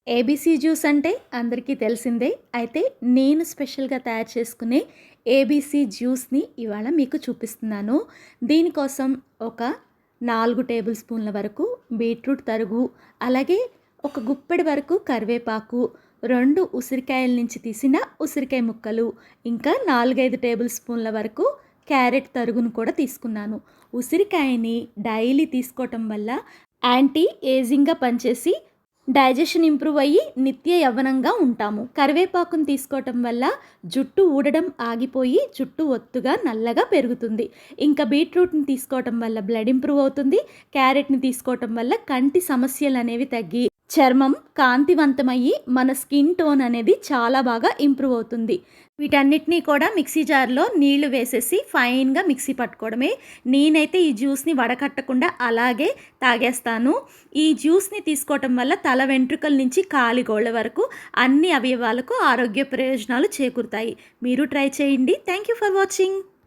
ABC juice అంటే అందరికీ తెలిసిందే. అయితే నేను స్పెషల్‌గా తయారు చేసుకునే ఏబీసీ జ్యూస్‌ని ఇవాళ మీకు చూపిస్తున్నాను. దీనికోసం ఒక 4 టేబుల్ స్పూన్ల వరకు బీట్రూట్ తరుగు, అలాగే ఒక గుప్పెడి వరకు కరివేపాకు, 2 ఉసిరికాయల నుంచి తీసిన ఉసిరికాయ ముక్కలు, ఇంకా 4, 5 టేబుల్ స్పూన్ల వరకు క్యారెట్ తరుగును కూడా తీసుకున్నాను. ఉసిరికాయని డైలీ తీసుకోవటం వల్ల యాంటీ ఏజింగ్‌గా పనిచేసి డైజెషన్ ఇంప్రూవ్ అయ్యి నిత్య యవ్వనంగా ఉంటాము. కరివేపాకుని తీసుకోవటం వల్ల జుట్టు ఊడడం ఆగిపోయి జుట్టు ఒత్తుగా నల్లగా పెరుగుతుంది. ఇంకా బీట్రూట్‌ని తీసుకోవటం వల్ల బ్లడ్ ఇంప్రూవ్ అవుతుంది. క్యారెట్‌ని తీసుకోవటం వల్ల కంటి సమస్యలు అనేవి తగ్గి చర్మం కాంతివంతమయ్యి మన స్కిన్ టోన్ అనేది చాలా బాగా ఇంప్రూవ్ అవుతుంది. వీటన్నిటినీ కూడా మిక్సీ జార్లో నీళ్లు వేసేసి ఫైన్గా మిక్సీ పట్టుకోవడమే. నేనైతే ఈ జ్యూస్ని వడకట్టకుండా అలాగే తాగేస్తాను. ఈ జ్యూస్ని తీసుకోవటం వల్ల తల వెంట్రుకల నుంచి కాలిగోళ్ళ వరకు అన్ని అవయవాలకు ఆరోగ్య ప్రయోజనాలు చేకూరుతాయి. మీరు ట్రై చేయండి. Thank you for watching.